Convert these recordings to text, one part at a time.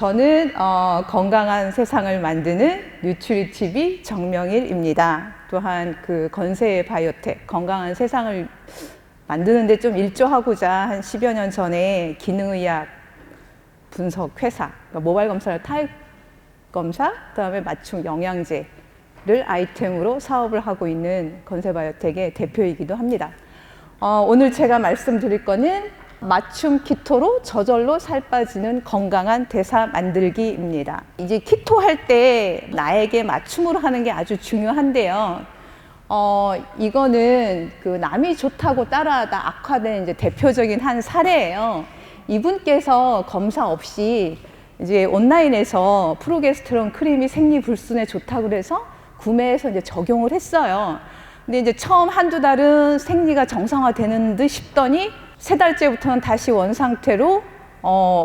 저는 건강한 세상을 만드는 뉴트리티비 정명일입니다. 또한 그 건세 바이오텍 건강한 세상을 만드는데 좀 일조하고자 한 10여 년 전에 기능의학 분석 회사, 그러니까 모발 검사를 타입 검사, 그다음에 맞춤 영양제를 아이템으로 사업을 하고 있는 건세 바이오텍의 대표이기도 합니다. 오늘 제가 말씀드릴 거는 맞춤 키토로 저절로 살 빠지는 건강한 대사 만들기입니다. 이제 키토 할 때 나에게 맞춤으로 하는 게 아주 중요한데요. 이거는 그 남이 좋다고 따라하다 악화된 이제 대표적인 한 사례예요. 이분께서 검사 없이 이제 온라인에서 프로게스테론 크림이 생리불순에 좋다고 그래서 구매해서 이제 적용을 했어요. 근데 이제 처음 한두 달은 생리가 정상화되는 듯 싶더니 세 달째부터는 다시 원 상태로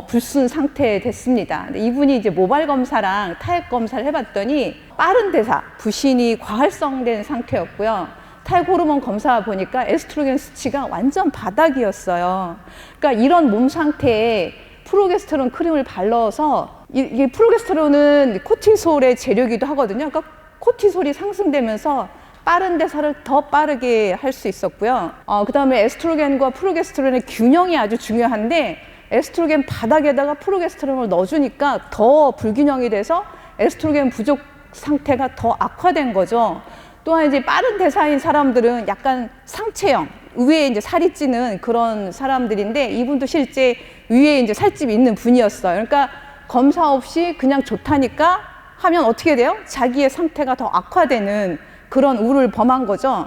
불순 상태에 됐습니다. 근데 이분이 이제 모발 검사랑 타액 검사를 해봤더니 빠른 대사, 부신이 과활성된 상태였고요. 타액 호르몬 검사 보니까 에스트로겐 수치가 완전 바닥이었어요. 그러니까 이런 몸 상태에 프로게스테론 크림을 발라서 이게 프로게스테론은 코티솔의 재료이기도 하거든요. 그러니까 코티솔이 상승되면서 빠른 대사를 더 빠르게 할 수 있었고요. 그 다음에 에스트로겐과 프로게스테론의 균형이 아주 중요한데 에스트로겐 바닥에다가 프로게스테론을 넣어주니까 더 불균형이 돼서 에스트로겐 부족 상태가 더 악화된 거죠. 또한 이제 빠른 대사인 사람들은 약간 상체형, 위에 이제 살이 찌는 그런 사람들인데 이분도 실제 위에 이제 살집이 있는 분이었어요. 그러니까 검사 없이 그냥 좋다니까 하면 어떻게 돼요? 자기의 상태가 더 악화되는 그런 우를 범한 거죠.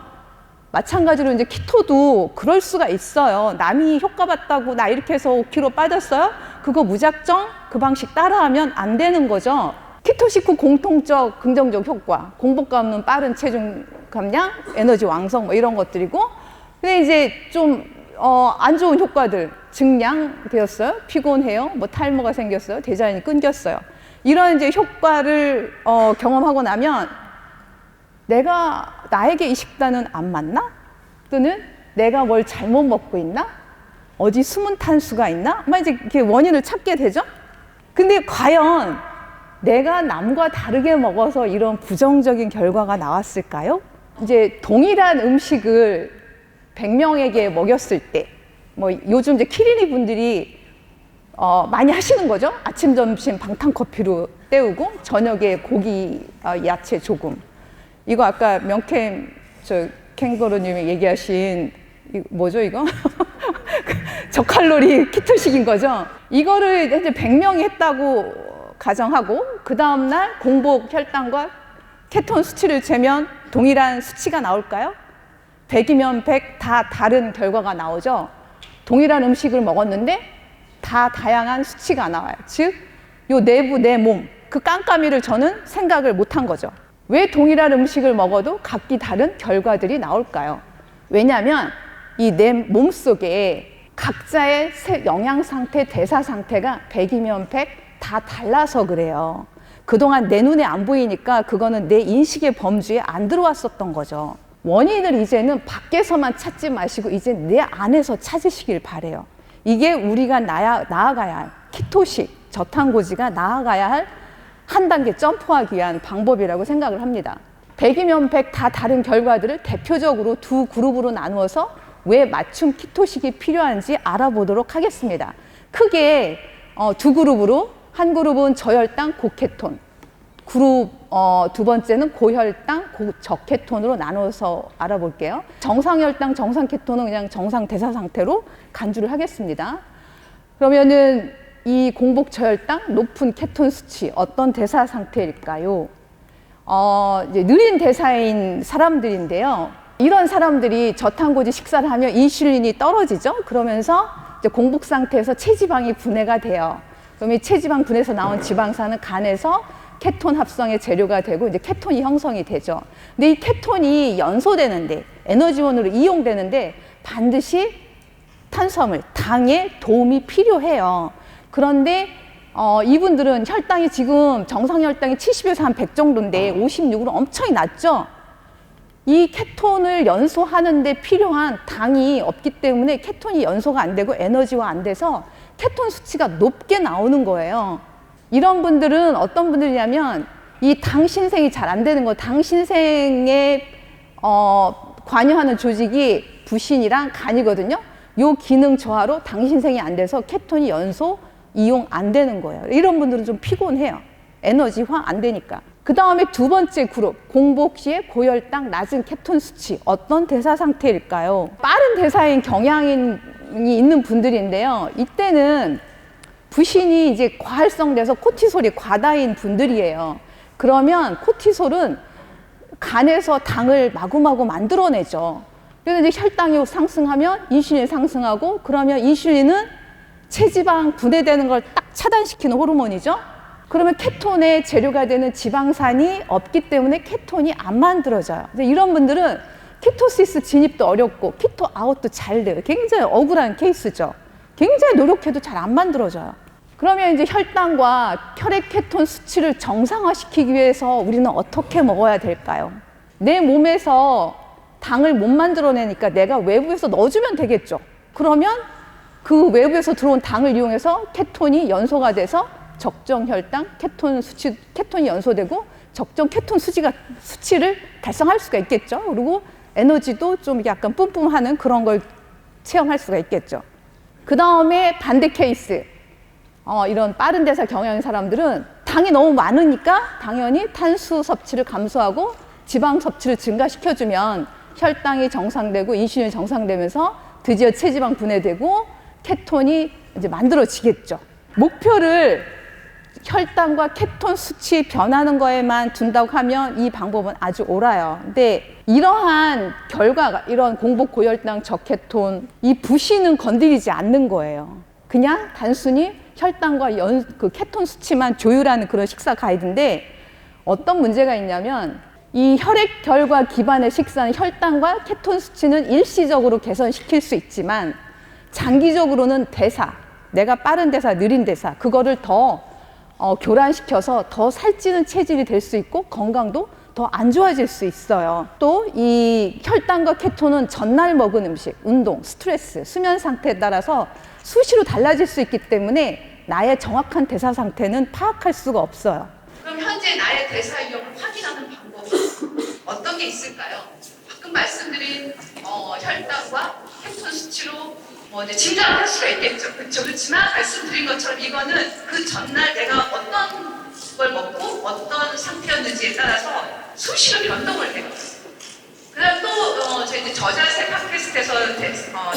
마찬가지로 이제 키토도 그럴 수가 있어요. 남이 효과 봤다고 나 이렇게 해서 5kg 빠졌어요? 그거 무작정 그 방식 따라하면 안 되는 거죠. 키토 식후 공통적 긍정적 효과, 공복감 없는 빠른 체중 감량, 에너지 왕성 뭐 이런 것들이고, 근데 이제 좀 안 좋은 효과들 증량되었어요. 피곤해요. 뭐 탈모가 생겼어요. 대사량이 끊겼어요. 이런 이제 효과를 경험하고 나면 나에게 이 식단은 안 맞나? 또는 내가 뭘 잘못 먹고 있나? 어디 숨은 탄수가 있나? 막 이제 이렇게 원인을 찾게 되죠? 근데 과연 내가 남과 다르게 먹어서 이런 부정적인 결과가 나왔을까요? 이제 동일한 음식을 100명에게 먹였을 때, 뭐 요즘 이제 키리니 분들이 많이 하시는 거죠? 아침, 점심 방탄커피로 때우고, 저녁에 고기, 야채 조금. 이거 아까 명캠 캥거루님이 얘기하신 뭐죠 이거? 저칼로리 키토식인 거죠. 이거를 현재 100명이 했다고 가정하고 그 다음날 공복 혈당과 케톤 수치를 재면 동일한 수치가 나올까요? 100이면 100 다 다른 결과가 나오죠. 동일한 음식을 먹었는데 다 다양한 수치가 나와요. 즉, 요 내부 내 몸, 그 깜깜이를 저는 생각을 못한 거죠. 왜 동일한 음식을 먹어도 각기 다른 결과들이 나올까요? 왜냐하면 이 내 몸속에 각자의 영양 상태, 대사 상태가 100이면 100 다 달라서 그래요. 그동안 내 눈에 안 보이니까 그거는 내 인식의 범주에 안 들어왔었던 거죠. 원인을 이제는 밖에서만 찾지 마시고 이제 내 안에서 찾으시길 바래요. 이게 우리가 나아가야 할 키토식, 저탄고지가 나아가야 할 한 단계 점프하기 위한 방법이라고 생각을 합니다. 100이면 100 다 다른 결과들을 대표적으로 두 그룹으로 나누어서 왜 맞춤 키토식이 필요한지 알아보도록 하겠습니다. 크게 두 그룹으로, 한 그룹은 저혈당 고케톤, 그룹 두 번째는 고혈당 저케톤으로 나눠서 알아볼게요. 정상혈당 정상케톤은 그냥 정상 대사 상태로 간주를 하겠습니다. 그러면은 이 공복 저혈당 높은 케톤 수치 어떤 대사 상태일까요? 이제 느린 대사인 사람들인데요. 이런 사람들이 저탄고지 식사를 하면 인슐린이 떨어지죠. 그러면서 이제 공복 상태에서 체지방이 분해가 돼요. 그럼 이 체지방 분해에서 나온 지방산은 간에서 케톤 합성의 재료가 되고 이제 케톤이 형성이 되죠. 근데 이 케톤이 연소되는데 에너지원으로 이용되는데 반드시 탄수화물, 당의 도움이 필요해요. 그런데 이분들은 혈당이 지금 정상 혈당이 70에서 한 100 정도인데 56으로 엄청 낮죠. 이 케톤을 연소하는 데 필요한 당이 없기 때문에 케톤이 연소가 안 되고 에너지화 안 돼서 케톤 수치가 높게 나오는 거예요. 이런 분들은 어떤 분들이냐면 이 당 신생이 잘 안 되는 거, 당 신생에 관여하는 조직이 부신이랑 간이거든요. 요 기능 저하로 당 신생이 안 돼서 케톤이 연소 이용 안 되는 거예요. 이런 분들은 좀 피곤해요. 에너지화 안 되니까. 그 다음에 두 번째 그룹, 공복 시에 고혈당, 낮은 케톤 수치. 어떤 대사 상태일까요? 빠른 대사인 경향이 있는 분들인데요. 이때는 부신이 이제 과활성돼서 코티솔이 과다인 분들이에요. 그러면 코티솔은 간에서 당을 마구마구 만들어내죠. 그래서 이제 혈당이 상승하면 인슐린이 상승하고, 그러면 인슐린은 체지방 분해되는 걸 딱 차단시키는 호르몬이죠. 그러면 케톤의 재료가 되는 지방산이 없기 때문에 케톤이 안 만들어져요. 이런 분들은 키토시스 진입도 어렵고 키토 아웃도 잘 돼요. 굉장히 억울한 케이스죠. 굉장히 노력해도 잘 안 만들어져요. 그러면 이제 혈당과 혈액 케톤 수치를 정상화시키기 위해서 우리는 어떻게 먹어야 될까요? 내 몸에서 당을 못 만들어내니까 내가 외부에서 넣어주면 되겠죠. 그러면 그 외부에서 들어온 당을 이용해서 케톤이 연소가 돼서 적정 혈당, 케톤이 연소되고 적정 케톤 수치를 달성할 수가 있겠죠. 그리고 에너지도 좀 약간 뿜뿜하는 그런 걸 체험할 수가 있겠죠. 그 다음에 반대 케이스. 이런 빠른 대사 경향인 사람들은 당이 너무 많으니까 당연히 탄수 섭취를 감소하고 지방 섭취를 증가시켜주면 혈당이 정상되고 인슐린이 정상되면서 드디어 체지방 분해되고 케톤이 이제 만들어지겠죠. 목표를 혈당과 케톤 수치 변하는 거에만 둔다고 하면 이 방법은 아주 옳아요. 근데 이러한 결과가, 이런 공복 고혈당 저케톤, 이 부신은 건드리지 않는 거예요. 그냥 단순히 혈당과 그 케톤 수치만 조율하는 그런 식사 가이드인데, 어떤 문제가 있냐면 이 혈액 결과 기반의 식사는 혈당과 케톤 수치는 일시적으로 개선시킬 수 있지만 장기적으로는 대사, 내가 빠른 대사, 느린 대사, 그거를 더 교란시켜서 더 살찌는 체질이 될 수 있고 건강도 더 안 좋아질 수 있어요. 또 이 혈당과 케톤은 전날 먹은 음식, 운동, 스트레스, 수면 상태에 따라서 수시로 달라질 수 있기 때문에 나의 정확한 대사 상태는 파악할 수가 없어요. 그럼 현재 나의 대사 유형을 확인하는 방법은 어떤 게 있을까요? 방금 말씀드린 혈당과 케톤 수치로 이제 진단을 할 수가 있겠죠. 그렇지만 말씀드린 것처럼 이거는 그 전날 내가 어떤 걸 먹고 어떤 상태였는지에 따라서 수시로 변동을 해요. 그다음 또 저희 저자세 팟캐스트에서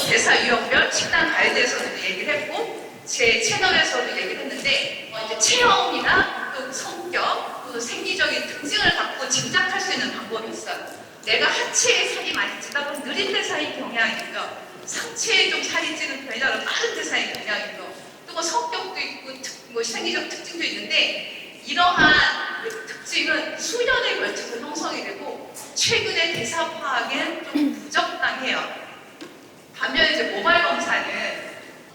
대사 유형별 식단 가이드에서도 얘기를 했고 제 채널에서도 얘기를 했는데 이제 체형이나 또 성격, 또 생리적인 특징을 갖고 짐작할 수 있는 방법이 있어요. 내가 하체에 살이 많이 찌다 보면 느린 대사의 경향이고요. 상체에 좀 살이 찌는 편이라 빠른 대사의 경향이고요. 또 뭐 성격도 있고 뭐 생리적 특징도 있는데 이러한 특징은 수년에 걸쳐서 형성이 되고 최근에 대사 파악엔 좀 부적당해요. 반면에 이제 모발 검사는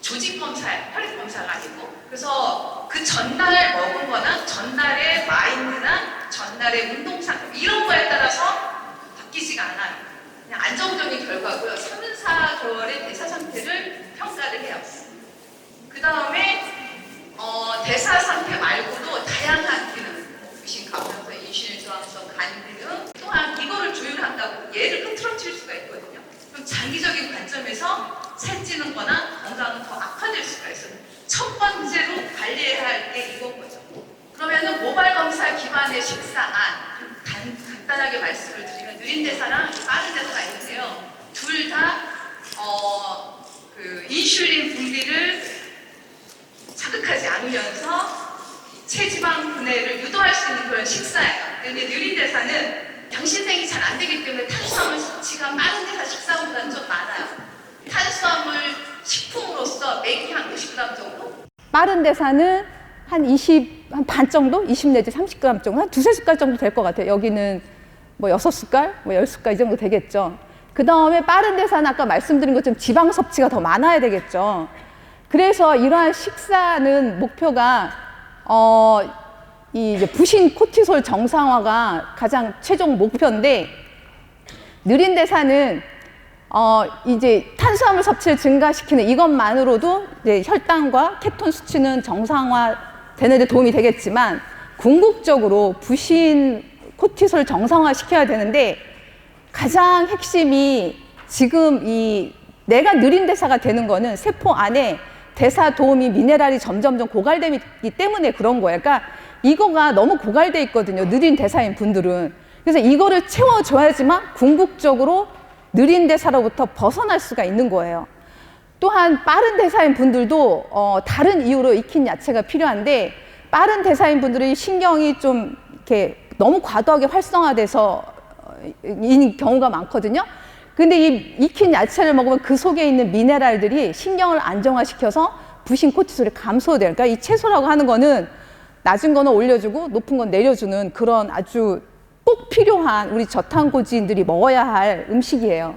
조직 검사, 혈액 검사가 아니고 그래서 그 전날 먹은 거나 전날의 마인드나 전날의 운동 상태 이런 거에 따라서 바뀌지가 않아요. 그냥 안정적인 결과고요. 3, 4개월의 대사 상태를 평가를 해요. 그 다음에 대사 상태 말고도 다양한 기능, 부신 감면서, 인슐린 저항성, 간 기능 또한 이거를 조율한다고 얘를 흐트러뜨릴 수가 있거든요. 그럼 장기적인 관점에서 살찌는 거나 건강은 더 악화될 수가 있어요. 첫 번째로 관리해야 할 게 이건 거죠. 그러면은 모발 검사 기반의 식사안 간단하게 말씀을 드리면 느린 대사랑 빠른 대사가 있는데요. 둘 다 그 인슐린 분비를 자극하지 않으면서 체지방 분해를 유도할 수 있는 그런 식사예요. 근데 느린 대사는 당신생이 잘 안 되기 때문에 탄수화물 섭취가 빠른 대사 식사보다는 좀 많아요. 탄수화물 식품으로서 매일 한 50g 정도? 빠른 대사는 한 반 정도? 20 내지 30g 정도? 한 2-3숟갈 정도 될 것 같아요. 여기는 뭐 6숟갈? 뭐 10숟갈 이 정도 되겠죠. 그 다음에 빠른 대사는 아까 말씀드린 것처럼 지방 섭취가 더 많아야 되겠죠. 그래서 이러한 식사는 목표가 이 이제 부신 코티솔 정상화가 가장 최종 목표인데 느린 대사는 이제 탄수화물 섭취를 증가시키는 이것만으로도 이제 혈당과 케톤 수치는 정상화 되는데 도움이 되겠지만 궁극적으로 부신 코티솔 정상화시켜야 되는데 가장 핵심이 지금 이 내가 느린 대사가 되는 거는 세포 안에 대사 도우미 미네랄이 점점점 고갈되기 때문에 그런 거예요. 그러니까 이거가 너무 고갈돼 있거든요. 느린 대사인 분들은. 그래서 이거를 채워줘야지만 궁극적으로 느린 대사로부터 벗어날 수가 있는 거예요. 또한 빠른 대사인 분들도 다른 이유로 익힌 야채가 필요한데 빠른 대사인 분들이 신경이 좀 이렇게 너무 과도하게 활성화돼서 인 경우가 많거든요. 근데 이 익힌 야채를 먹으면 그 속에 있는 미네랄들이 신경을 안정화시켜서 부신 코티솔이 감소돼요. 그러니까 이 채소라고 하는 거는 낮은 거는 올려주고 높은 건 내려주는 그런 아주 꼭 필요한 우리 저탄고지인들이 먹어야 할 음식이에요.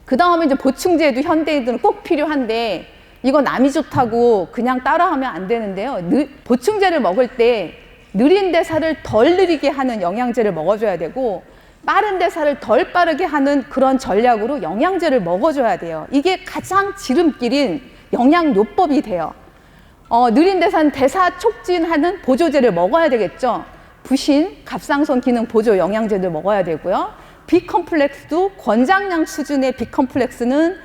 그 다음에 이제 보충제도 현대인들은 꼭 필요한데 이거 남이 좋다고 그냥 따라하면 안 되는데요. 보충제를 먹을 때 느린 대사를 덜 느리게 하는 영양제를 먹어줘야 되고 빠른 대사를 덜 빠르게 하는 그런 전략으로 영양제를 먹어줘야 돼요. 이게 가장 지름길인 영양요법이 돼요. 느린 대사는 대사 촉진하는 보조제를 먹어야 되겠죠. 부신, 갑상선 기능 보조 영양제를 먹어야 되고요. B컴플렉스도 권장량 수준의 B컴플렉스는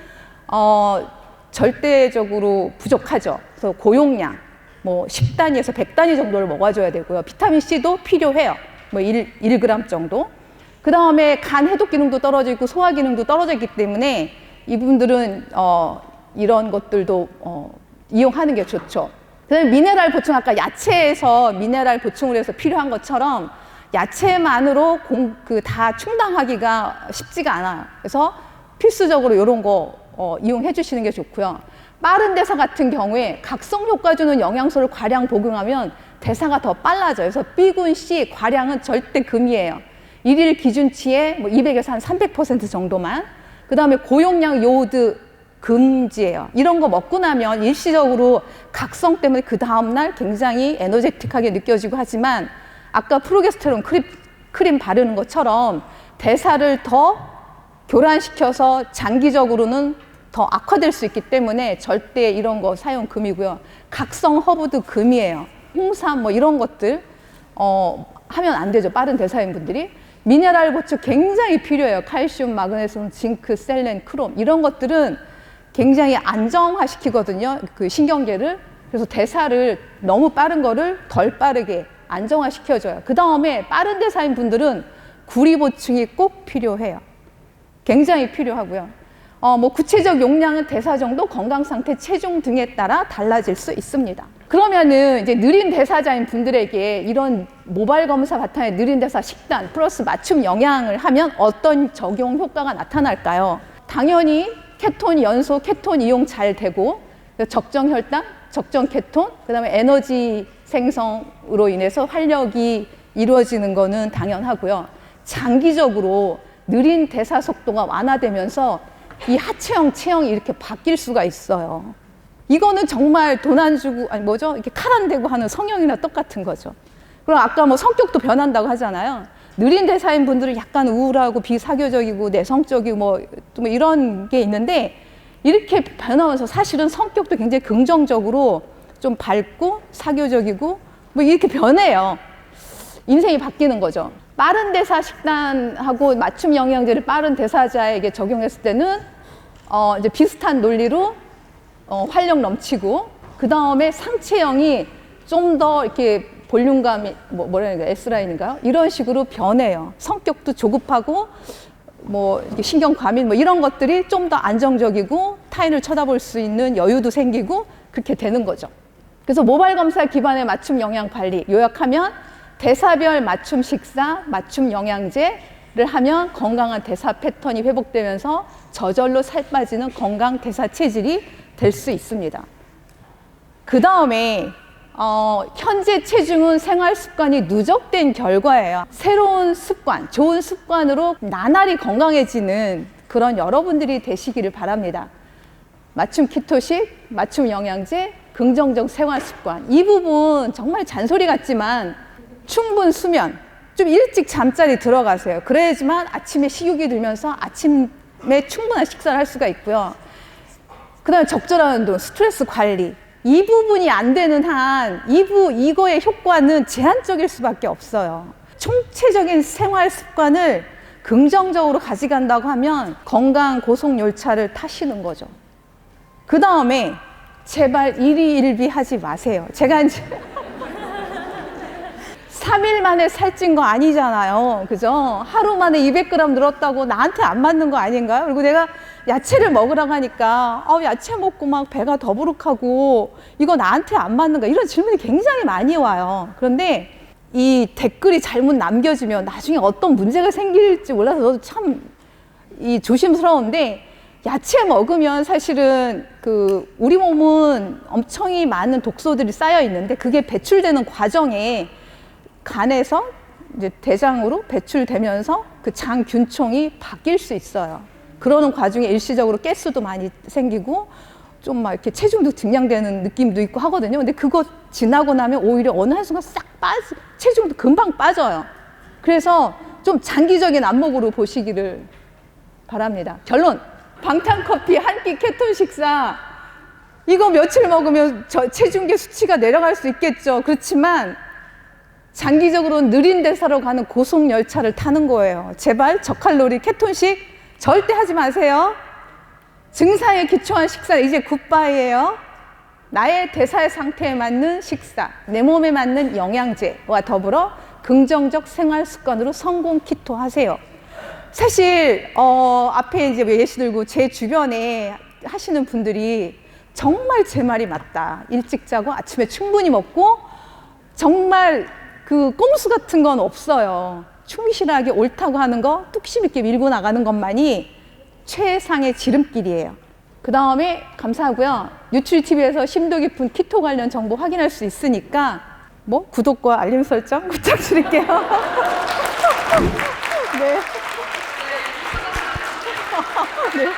절대적으로 부족하죠. 그래서 고용량, 뭐 10단위에서 100단위 정도를 먹어줘야 되고요. 비타민 C도 필요해요. 뭐 1g 정도. 그 다음에 간 해독 기능도 떨어지고 소화 기능도 떨어졌기 때문에 이분들은 이런 것들도 이용하는 게 좋죠. 그다음에 미네랄 보충, 아까 야채에서 미네랄 보충을 해서 필요한 것처럼 야채만으로 다 충당하기가 쉽지가 않아요. 그래서 필수적으로 이런 거 이용해 주시는 게 좋고요. 빠른 대사 같은 경우에 각성 효과 주는 영양소를 과량 복용하면 대사가 더 빨라져요. 그래서 B군 C 과량은 절대 금이에요. 일일 기준치에 뭐 200에서 한 300% 정도만. 그 다음에 고용량 요오드 금지예요. 이런 거 먹고 나면 일시적으로 각성 때문에 그 다음날 굉장히 에너제틱하게 느껴지고 하지만 아까 프로게스테론 크림 바르는 것처럼 대사를 더 교란시켜서 장기적으로는 더 악화될 수 있기 때문에 절대 이런 거 사용 금이고요. 각성 허브도 금이에요. 홍삼 뭐 이런 것들 하면 안 되죠. 빠른 대사인 분들이. 미네랄 보충 굉장히 필요해요. 칼슘, 마그네슘, 징크, 셀렌, 크롬 이런 것들은 굉장히 안정화시키거든요. 그 신경계를. 그래서 대사를 너무 빠른 거를 덜 빠르게 안정화시켜줘요. 그 다음에 빠른 대사인 분들은 구리 보충이 꼭 필요해요. 굉장히 필요하고요. 뭐 구체적 용량은 대사 정도, 건강 상태, 체중 등에 따라 달라질 수 있습니다. 그러면은 이제 느린 대사자인 분들에게 이런 모발 검사 바탕에 느린 대사 식단 플러스 맞춤 영양을 하면 어떤 적용 효과가 나타날까요? 당연히 케톤 연소, 케톤 이용 잘 되고 적정 혈당, 적정 케톤, 그다음에 에너지 생성으로 인해서 활력이 이루어지는 거는 당연하고요. 장기적으로 느린 대사 속도가 완화되면서 이 하체형, 체형이 이렇게 바뀔 수가 있어요. 이거는 정말 돈 안 주고, 아니 뭐죠? 이렇게 칼 안 대고 하는 성형이나 똑같은 거죠. 그럼 아까 뭐 성격도 변한다고 하잖아요. 느린 대사인 분들은 약간 우울하고 비사교적이고 내성적이고 뭐 이런 게 있는데 이렇게 변하면서 사실은 성격도 굉장히 긍정적으로 좀 밝고 사교적이고 뭐 이렇게 변해요. 인생이 바뀌는 거죠. 빠른 대사 식단하고 맞춤 영양제를 빠른 대사자에게 적용했을 때는 이제 비슷한 논리로 활력 넘치고 그 다음에 상체형이 좀 더 이렇게 볼륨감이 뭐라니까 S라인인가요? 이런 식으로 변해요. 성격도 조급하고 뭐 신경 과민 뭐 이런 것들이 좀 더 안정적이고 타인을 쳐다볼 수 있는 여유도 생기고 그렇게 되는 거죠. 그래서 모발 검사 기반의 맞춤 영양 관리 요약하면 대사별 맞춤 식사, 맞춤 영양제를 하면 건강한 대사 패턴이 회복되면서 저절로 살 빠지는 건강 대사 체질이 될 수 있습니다. 그 다음에 현재 체중은 생활 습관이 누적된 결과예요. 새로운 습관, 좋은 습관으로 나날이 건강해지는 그런 여러분들이 되시기를 바랍니다. 맞춤 키토식, 맞춤 영양제, 긍정적 생활 습관. 이 부분 정말 잔소리 같지만 충분 수면, 좀 일찍 잠자리 들어가세요. 그래야지만 아침에 식욕이 들면서 아침에 충분한 식사를 할 수가 있고요. 그 다음에 적절한 운동, 스트레스 관리, 이 부분이 안 되는 한 이거의 효과는 제한적일 수밖에 없어요. 총체적인 생활 습관을 긍정적으로 가져간다고 하면 건강 고속열차를 타시는 거죠. 그 다음에 제발 일희일비 하지 마세요. 제가 이제 3일 만에 살찐 거 아니잖아요. 그죠? 하루 만에 200g 늘었다고 나한테 안 맞는 거 아닌가요? 그리고 내가 야채를 먹으라고 하니까 야채 먹고 막 배가 더부룩하고 이거 나한테 안 맞는가? 이런 질문이 굉장히 많이 와요. 그런데 이 댓글이 잘못 남겨지면 나중에 어떤 문제가 생길지 몰라서 저도 참 조심스러운데, 야채 먹으면 사실은 우리 몸은 엄청이 많은 독소들이 쌓여 있는데 그게 배출되는 과정에 간에서 이제 대장으로 배출되면서 그 장 균총이 바뀔 수 있어요. 그러는 과정에 일시적으로 가스도 많이 생기고 좀 막 이렇게 체중도 증량되는 느낌도 있고 하거든요. 근데 그거 지나고 나면 오히려 어느 한순간 싹 체중도 금방 빠져요. 그래서 좀 장기적인 안목으로 보시기를 바랍니다. 결론! 방탄커피 한 끼 케톤 식사, 이거 며칠 먹으면 체중계 수치가 내려갈 수 있겠죠. 그렇지만 장기적으로 느린 대사로 가는 고속열차를 타는 거예요. 제발 저칼로리 케톤식 절대 하지 마세요. 증상에 기초한 식사 이제 굿바이예요. 나의 대사의 상태에 맞는 식사, 내 몸에 맞는 영양제와 더불어 긍정적 생활 습관으로 성공 키토 하세요. 사실 앞에 이제 예시 들고 제 주변에 하시는 분들이 정말 제 말이 맞다. 일찍 자고 아침에 충분히 먹고 정말 꼼수 같은 건 없어요. 충실하게 옳다고 하는 거 뚝심 있게 밀고 나가는 것만이 최상의 지름길이에요. 그 다음에 감사하고요. 뉴트리티비에서 심도 깊은 키토 관련 정보 확인할 수 있으니까 구독과 알림 설정 부탁드릴게요. 네. 네.